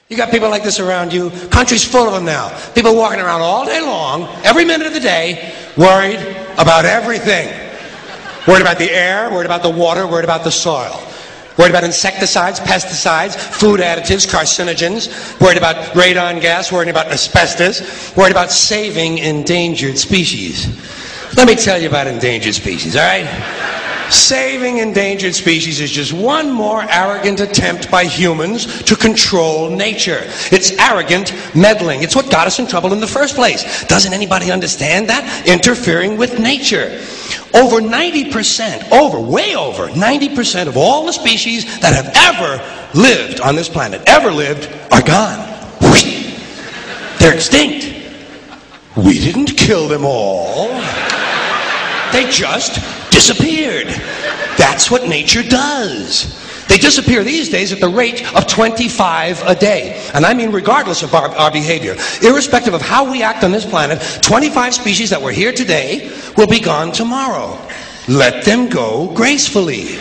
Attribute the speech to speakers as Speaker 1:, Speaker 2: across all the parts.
Speaker 1: You got people like this around you. Country's full of them now. People walking around all day long, every minute of the day, worried about everything. Worried about the air, worried about the water, worried about the soil. Worried about insecticides, pesticides, food additives, carcinogens. Worried about radon gas, worried about asbestos. Worried about saving endangered species. Let me tell you about endangered species, all right? Saving endangered species is just one more arrogant attempt by humans to control nature. It's arrogant meddling. It's what got us in trouble in the first place. Doesn't anybody understand that? Interfering with nature. Over 90%, way over 90% of all the species that have ever lived on this planet, are gone. They're extinct. We didn't kill them all. They just disappeared. That's what nature does. They disappear these days at the rate of 25 a day. And I mean regardless of our behavior. Irrespective of how we act on this planet, 25 species that were here today will be gone tomorrow. Let them go gracefully.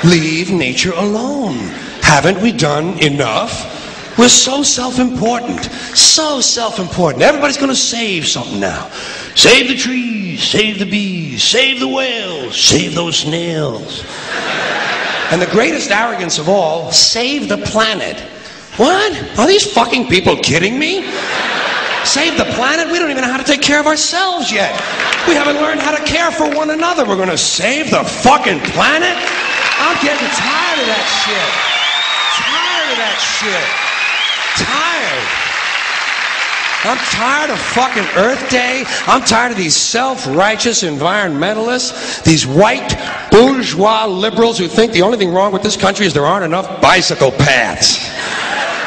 Speaker 1: Leave nature alone. Haven't we done enough? We're so self-important. So self-important. Everybody's going to save something now. Save the trees, save the bees, save the whales, save those snails. And the greatest arrogance of all, save the planet. What? Are these fucking people kidding me? Save the planet? We don't even know how to take care of ourselves yet. We haven't learned how to care for one another. We're going to save the fucking planet? I'm getting tired of that shit. Tired of that shit. Tired. I'm tired of fucking Earth Day. I'm tired of these self-righteous environmentalists, these white bourgeois liberals who think the only thing wrong with this country is there aren't enough bicycle paths.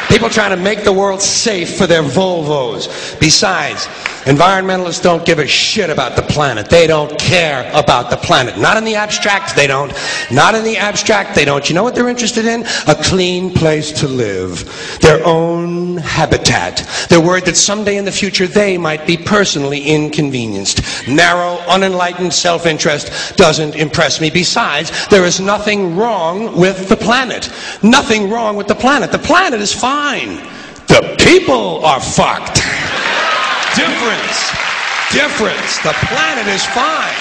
Speaker 1: People trying to make the world safe for their Volvos. Besides, environmentalists don't give a shit about the planet. They don't care about the planet. Not in the abstract, they don't. Not in the abstract, they don't. You know what they're interested in? A clean place to live. Their own habitat. They're worried that someday in the future they might be personally inconvenienced. Narrow, unenlightened self-interest doesn't impress me. Besides, there is nothing wrong with the planet. Nothing wrong with the planet. The planet is fine. The people are fucked. Difference. The planet is fine.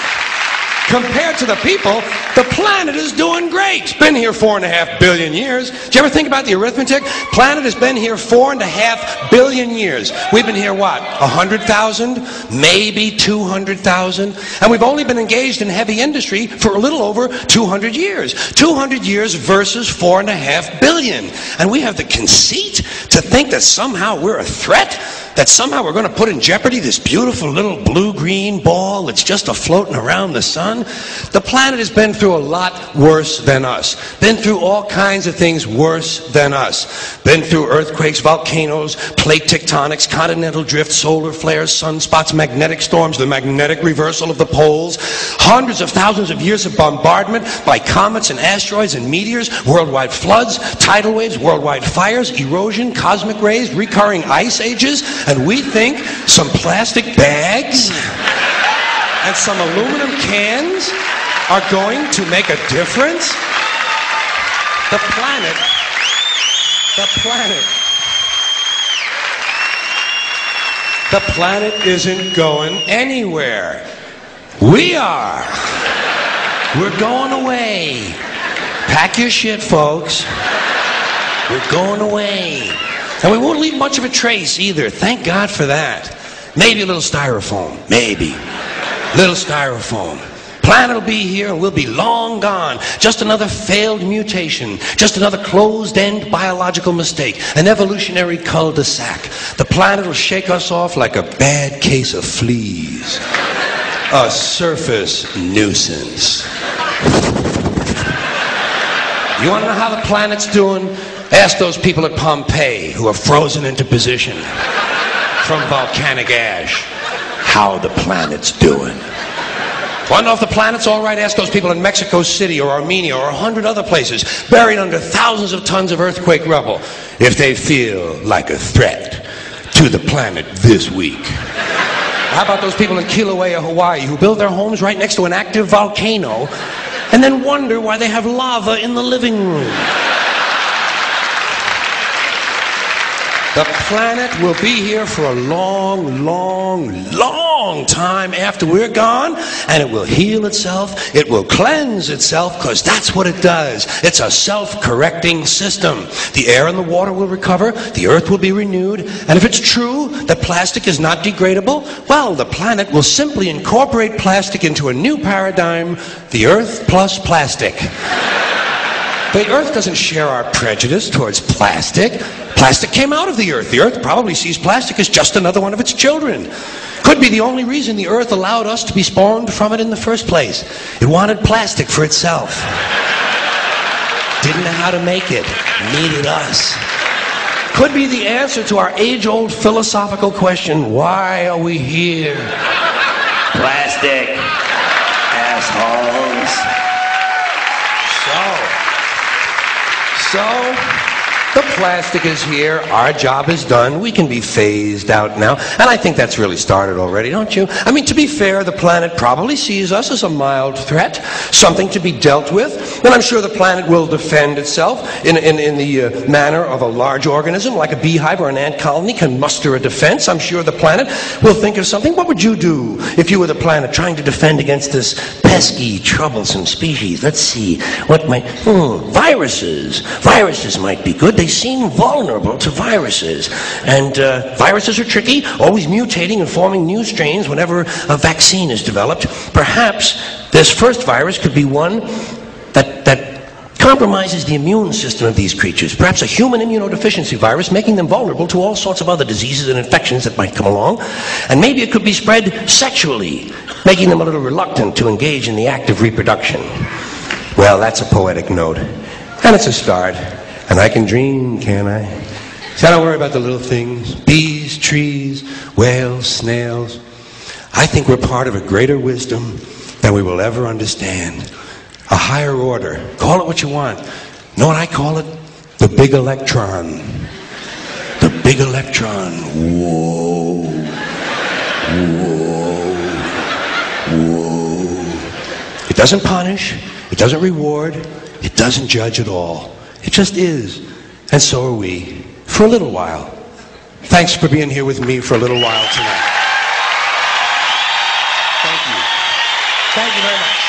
Speaker 1: Compared to the people, the planet is doing great. Been here 4.5 billion years. Did you ever think about the arithmetic? Planet has been here 4.5 billion years. We've been here, what, 100,000? Maybe 200,000? And we've only been engaged in heavy industry for a little over 200 years. 200 years versus 4.5 billion. And we have the conceit to think that somehow we're a threat? That somehow we're going to put in jeopardy this beautiful little blue-green ball that's just a-floating around the sun? The planet has been through a lot worse than us. Been through all kinds of things worse than us. Been through earthquakes, volcanoes, plate tectonics, continental drift, solar flares, sunspots, magnetic storms, the magnetic reversal of the poles, hundreds of thousands of years of bombardment by comets and asteroids and meteors, worldwide floods, tidal waves, worldwide fires, erosion, cosmic rays, recurring ice ages, and we think some plastic bags and some aluminum cans are going to make a difference? The planet isn't going anywhere. We are. We're going away. Pack your shit, folks. We're going away. And we won't leave much of a trace either. Thank God for that. Maybe a little styrofoam. Maybe. Little styrofoam. Planet will be here and we'll be long gone. Just another failed mutation. Just another closed-end biological mistake. An evolutionary cul-de-sac. The planet will shake us off like a bad case of fleas. A surface nuisance. You want to know how the planet's doing? Ask those people at Pompeii who are frozen into position from volcanic ash how the planet's doing. Want to know if the planet's all right? Ask those people in Mexico City or Armenia or 100 other places buried under thousands of tons of earthquake rubble if they feel like a threat to the planet this week. How about those people in Kilauea, Hawaii who build their homes right next to an active volcano and then wonder why they have lava in the living room? The planet will be here for a long, long, long time after we're gone, and it will heal itself, it will cleanse itself, because that's what it does. It's a self-correcting system. The air and the water will recover, the earth will be renewed, and if it's true that plastic is not degradable, well, the planet will simply incorporate plastic into a new paradigm, the earth plus plastic. The earth doesn't share our prejudice towards plastic. Plastic came out of the earth. The earth probably sees plastic as just another one of its children. Could be the only reason the earth allowed us to be spawned from it in the first place. It wanted plastic for itself. Didn't know how to make it. Needed us. Could be the answer to our age-old philosophical question, why are we here? Plastic. Assholes. So, the plastic is here, our job is done, we can be phased out now, and I think that's really started already, don't you? I mean, to be fair, the planet probably sees us as a mild threat, something to be dealt with, and I'm sure the planet will defend itself in the manner of a large organism, like a beehive or an ant colony can muster a defense. I'm sure the planet will think of something. What would you do if you were the planet trying to defend against this pesky, troublesome species? Let's see, what might... viruses. Viruses might be good. They seem vulnerable to viruses. And viruses are tricky, always mutating and forming new strains whenever a vaccine is developed. Perhaps this first virus could be one that compromises the immune system of these creatures. Perhaps a human immunodeficiency virus, making them vulnerable to all sorts of other diseases and infections that might come along. And maybe it could be spread sexually, making them a little reluctant to engage in the act of reproduction. Well, that's a poetic note. And it's a start. And I can dream, can't I? See, I don't worry about the little things. Bees, trees, whales, snails. I think we're part of a greater wisdom than we will ever understand. A higher order. Call it what you want. Know what I call it? The big electron. The big electron. Whoa. Whoa. Whoa. It doesn't punish. It doesn't reward. It doesn't judge at all. It just is. And so are we. For a little while. Thanks for being here with me for a little while tonight. Thank you. Thank you very much.